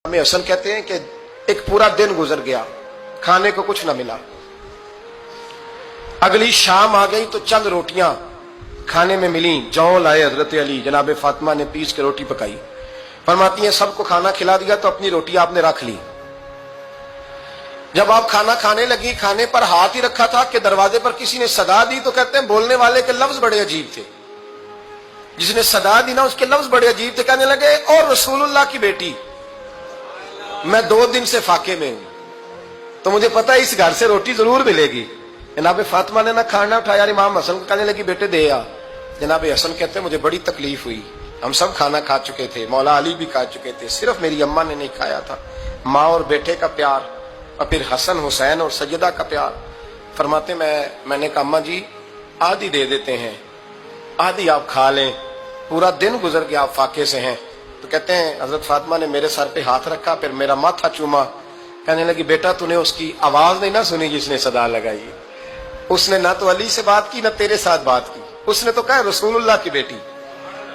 हमें असल कहते हैं कि एक पूरा दिन गुजर गया, खाने को कुछ ना मिला। अगली शाम आ गई तो चंद रोटियां खाने में मिली। जौ लाए हजरत अली, जनाब फातिमा ने पीस के रोटी पकाई। फरमाती हैं सबको खाना खिला दिया तो अपनी रोटी आपने रख ली। जब आप खाना खाने लगी, खाने पर हाथ ही रखा था कि दरवाजे पर किसी ने सदा दी। तो कहते हैं बोलने वाले के लफ्ज बड़े अजीब थे। जिसने सदा दी ना उसके लफ्ज बड़े अजीब थे। कहने लगे और रसूलुल्लाह की बेटी, मैं 2 दिन से फाके में हूं, तो मुझे पता है इस घर से रोटी जरूर मिलेगी। जनाब फातिमा ने ना खाना उठाया, इमाम हसन को कहने लगी बेटे दे आ। जनाब हसन कहते हैं मुझे बड़ी तकलीफ हुई, हम सब खाना खा चुके थे, मौला अली भी खा चुके थे, सिर्फ मेरी अम्मा ने नहीं खाया था। माँ और बेटे का प्यार, और फिर हसन हुसैन और सैयदा का प्यार। फरमाते मैंने कहा अम्मा जी आधी दे देते हैं, आधी आप खा लें, पूरा दिन गुजर गया आप फाके से हैं। तो कहते हैं हजरत फातिमा ने मेरे सर पे हाथ रखा, फिर मेरा माथा चूमा। कहने लगी बेटा तूने उसकी आवाज नहीं ना सुनी जिसने सदा लगाई। उसने ना तो अली से बात की ना तेरे साथ बात की, उसने तो कहा रसूलुल्लाह की बेटी।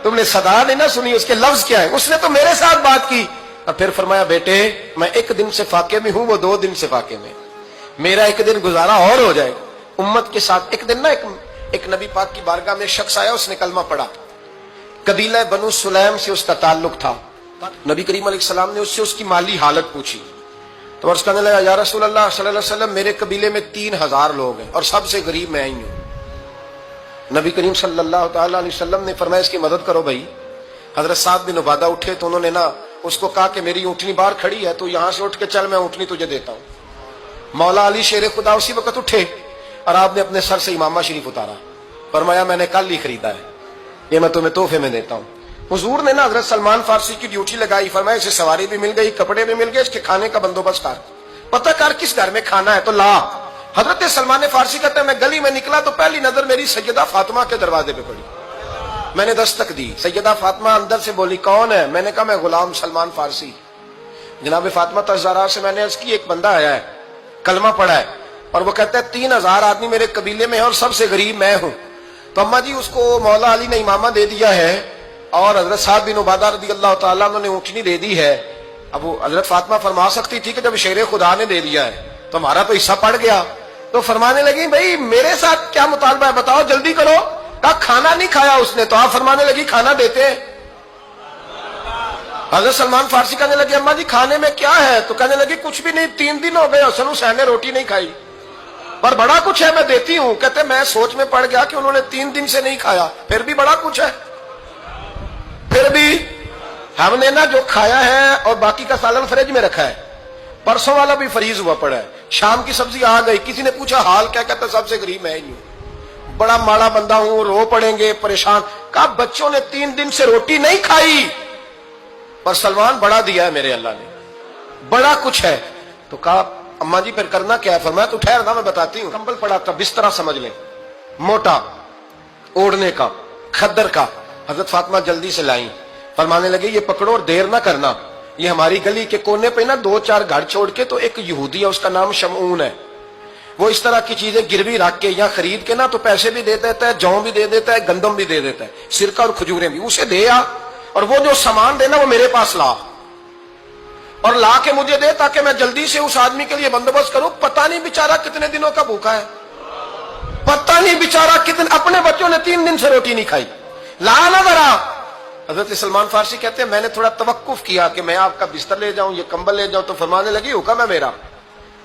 तुमने सदा नहीं ना सुनी, उसके लफ्ज क्या है, उसने तो मेरे साथ बात की। और फिर फरमाया बेटे मैं 1 दिन से फाके में हूं, वो 2 दिन से फाके में, मेरा 1 दिन गुजारा और हो जाएगा उम्मत के साथ। एक दिन ना एक नबी पाक की बारगाह में शख्स आया, उसने कलमा पढ़ा। कबीला बनु सुलैम से उसका ताल्लुक था। नबी करीम अलैहिस्सलाम ने उससे उसकी माली हालत पूछी। तो अर्ज़ करने लगा या रसूल अल्लाह सल्लल्लाहु अलैहि वसल्लम मेरे कबीले में 3000 लोग हैं और सबसे गरीब मैं ही हूं। नबी करीम सल्लल्लाहु अलैहि वसल्लम ने फरमाया इसकी मदद करो भाई। हजरत साद बिन उबादा उठे तो उन्होंने ना उसको कहा कि मेरी ऊँटनी बाहर खड़ी है, तो यहां से उठ के चल, मैं ऊँटनी तुझे देता हूं। मौला अली शेर खुदा उसी वक्त उठे और आपने अपने सर से इमामा शरीफ उतारा। फरमाया मैंने कल ही खरीदा है, ये मैं तुम्हें तोहफे में देता हूं। हुजूर ने ना हजरत सलमान फारसी की ड्यूटी लगाई। फरमाया इसे सवारी भी मिल गई, कपड़े भी मिल गए, इसके खाने का बंदोबस्त कर, पता कर किस घर में खाना है तो ला। हजरत सलमान फारसी कहते हैं मैं गली में निकला तो पहली नजर मेरी सैयदा फातिमा के दरवाजे पे पड़ी। मैंने दस्तक दी, सैयदा फातिमा अंदर से बोली कौन है। मैंने कहा मैं गुलाम सलमान फारसी। जनाब फातिमा तज़ारा से मैंने अर्ज की एक बंदा आया है, कलमा पढ़ा है, और वो कहता है 3000 आदमी मेरे कबीले में है और सबसे गरीब मैं हूं। तो अम्मा जी उसको मौला अली ने इमामा दे दिया है और हजरत साद बिन उबादा रज़ी अल्लाह तआला अन्हु ने ऊँटनी दे दी है। अब वो हजरत फातिमा फरमा सकती थी कि जब शेर खुदा ने दे दिया है तो हमारा तो हिस्सा पड़ गया। तो फरमाने लगी भाई मेरे साथ क्या मुतालबा है बताओ, जल्दी करो। कहा खाना नहीं खाया उसने। तो आप फरमाने लगी खाना देते हैं। हजरत सलमान फारसी कहने लगे अम्मा जी खाने में क्या है। तो कहने लगी कुछ भी नहीं, 3 दिन हो गए हसन हुसैन ने रोटी नहीं खाई, पर बड़ा कुछ है मैं देती हूं। कहते मैं सोच में पड़ गया कि उन्होंने 3 दिन से नहीं खाया, फिर भी बड़ा कुछ है। फिर भी हमने ना जो खाया है और बाकी का सालन फ्रिज में रखा है, परसों वाला भी फ्रीज हुआ पड़ा है, शाम की सब्जी आ गई। किसी ने पूछा हाल क्या, कहता सबसे गरीब मैं ही हूं, बड़ा माड़ा बंदा हूं, रो पड़ेंगे परेशान। कहा बच्चों ने 3 दिन से रोटी नहीं खाई, पर सलमान बड़ा दिया है मेरे अल्लाह ने, बड़ा कुछ है। तो कहा अम्मा जी फिर करना क्या है। फरमाया तू ठहर ना मैं बताती हूँ। कंबल पड़ा था, बिस्तरा समझ ले, मोटा ओढ़ने का, खद्दर का। हजरत फातिमा जल्दी से लाई। फरमाने लगे ये पकड़ो और देर ना करना, ये हमारी गली के कोने पे ना 2-4 घर छोड़ के तो एक यहूदी है, उसका नाम शमऊन है, वो इस तरह की चीजें गिरवी रख के या खरीद के ना तो पैसे भी दे देता है, जौ भी दे देता है, गंदम भी दे देता है, सिरका और खजूरें भी। उसे दे आ और वो जो सामान देना वो मेरे पास ला, और ला के मुझे दे ताकि मैं जल्दी से उस आदमी के लिए बंदोबस्त करूं। पता नहीं बेचारा कितने दिनों का भूखा है, पता नहीं बेचारा कितने, अपने बच्चों ने 3 दिन से रोटी नहीं खाई, ला ना जरा। हजरत सलमान फारसी कहते हैं मैंने थोड़ा तवक्कुफ किया कि मैं आपका बिस्तर ले जाऊं, ये कंबल ले जाऊं। तो फरमाने लगी हुक्म है मेरा,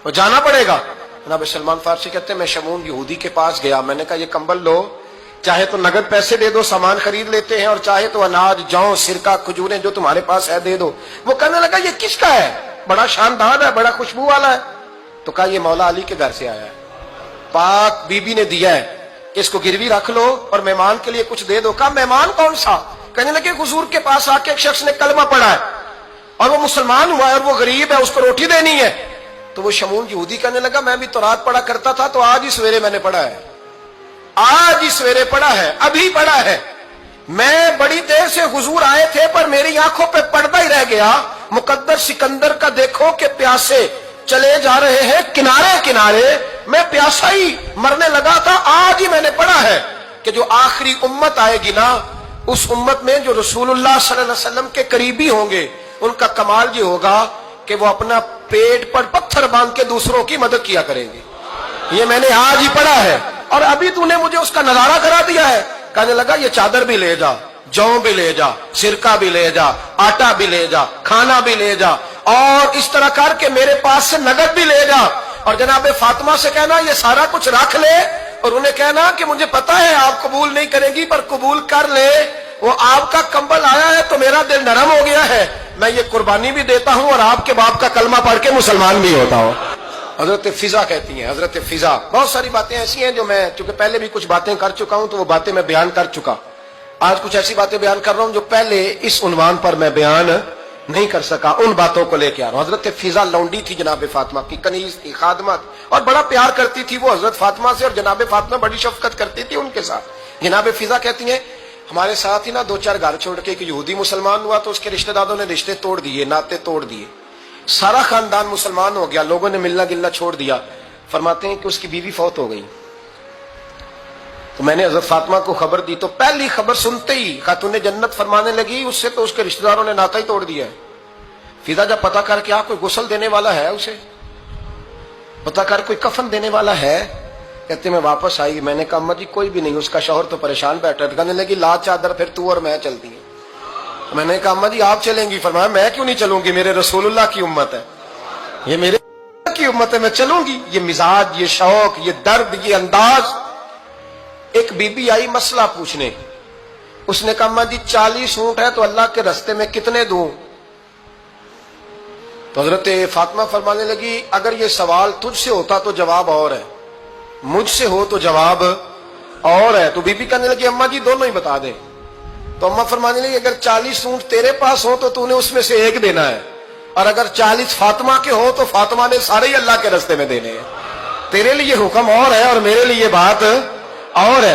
वो जाना पड़ेगा। जनाब सलमान फारसी कहते हैं मैं शमून यहूदी के पास गया, मैंने कहा ये कंबल लो, चाहे तो नगद पैसे दे दो, सामान खरीद लेते हैं, और चाहे तो अनाज, जौ, सिरका, खजूरें जो तुम्हारे पास है दे दो। वो कहने लगा ये किसका है, बड़ा शानदार है, बड़ा खुशबू वाला है। तो कहा ये मौला अली के घर से आया है, पाक बीबी ने दिया है, इसको गिरवी रख लो और मेहमान के लिए कुछ दे दो। कहा मेहमान कौन सा। कहने लगे हुजूर के पास आके एक शख्स ने कलमा पढ़ा है और वो मुसलमान हुआ है और वो गरीब है, उसको रोटी देनी है। तो वो शमून यहूदी कहने लगा मैं भी तो रात पढ़ा करता था, तो आज ही सवेरे मैंने पढ़ा है, आज ही सवेरे पढ़ा है, अभी पढ़ा है। मैं बड़ी देर से हुजूर आए थे पर मेरी आंखों पे पर्दा ही रह गया। मुकद्दर सिकंदर का देखो कि प्यासे चले जा रहे हैं किनारे किनारे, मैं प्यासा ही मरने लगा था, आज ही मैंने पढ़ा है कि जो आखिरी उम्मत आएगी ना, उस उम्मत में जो रसूलुल्लाह सल्लल्लाहु अलैहि वसल्लम के करीबी होंगे ان کا کمال یہ ہوگا کہ وہ اپنا پیٹ پر پتھر باندھ کے دوسروں کی مدد کیا کریں گے. یہ میں نے آج ہی پڑھا ہے اور ابھی تو نے مجھے اس کا نظارہ کرا دیا ہے. کہنے لگا یہ چادر بھی لے جا, جو بھی لے جا, سرکہ بھی لے جا, آٹا بھی لے جا, کھانا بھی لے جا, اور اس طرح کر کے میرے پاس سے نقد بھی لے جا, اور جناب فاطمہ سے کہنا یہ سارا کچھ رکھ لے, اور انہیں کہنا کہ مجھے پتا ہے آپ قبول نہیں کریں گی پر قبول کر لے, وہ آپ کا کمبل آیا ہے تو میرا دل نرم ہو گیا ہے, میں یہ قربانی بھی دیتا ہوں اور آپ کے باپ کا کلمہ پڑھ کے مسلمان بھی ہوتا ہوں. حضرت فضا کہتی ہیں, حضرت فضا. بہت ساری باتیں ایسی ہیں جو میں چونکہ پہلے بھی کچھ باتیں کر چکا ہوں تو وہ باتیں میں بیان کر چکا. آج کچھ ایسی باتیں بیان کر رہا ہوں جو پہلے اس عنوان پر میں بیان نہیں کر سکا, ان باتوں کو لے کے آ رہا ہوں. حضرت فضا لونڈی تھی جناب فاطمہ کی, کنیز تھی, خادمہ تھی, اور بڑا پیار کرتی تھی وہ حضرت فاطمہ سے, اور جناب فاطمہ بڑی شفقت کرتی تھی ان کے ساتھ. جناب فضا کہتی ہیں ہمارے ساتھ ہی نا 2-4 گھر چھوڑ کے ایک یہودی مسلمان ہوا تو اس کے رشتہ داروں نے رشتے توڑ دیے, ناطے توڑ دیے, سارا خاندان مسلمان ہو گیا, لوگوں نے ملنا گلنا چھوڑ دیا. فرماتے ہیں کہ اس کی بیوی فوت ہو گئی. تو میں نے حضرت فاطمہ کو خبر دی تو پہلی خبر سنتے ہی خاتون جنت فرمانے لگی اس سے تو اس کے رشتہ داروں نے ناطا ہی توڑ دیا ہے. فضا جب پتا کر کے کوئی غسل دینے والا ہے, اسے پتا کر کوئی کفن دینے والا ہے, کہتے میں واپس آئی. میں نے کہا اما جی کوئی بھی نہیں, اس کا شوہر تو پریشان بیٹھا ہے. کہنے لگی لا چادر پھر تو اور میں چلتی ہیں. میں نے کہا اما جی آپ چلیں گی؟ فرمایا میں کیوں نہیں چلوں گی, میرے رسول اللہ کی امت ہے, یہ میرے کی امت ہے, میں چلوں گی. یہ مزاج, یہ شوق, یہ درد, یہ انداز. ایک بی بی آئی مسئلہ پوچھنے, اس نے کہا اما جی 40 اونٹ ہے تو اللہ کے راستے میں کتنے دوں؟ تو حضرت فاطمہ فرمانے لگی اگر یہ سوال تجھ سے ہوتا تو جواب اور ہے, مجھ سے ہو تو جواب اور ہے. تو بی بی کہنے لگی اما جی دونوں ہی بتا دیں. تو اما فرمانے لگی اگر 40 اونٹ تیرے پاس ہو تو نے اس میں سے ایک دینا ہے, اور اگر 40 فاطمہ کے ہو تو فاطمہ نے سارے ہی اللہ کے راستے میں دینے ہیں. تیرے لیے حکم اور ہے اور میرے لیے بات اور ہے.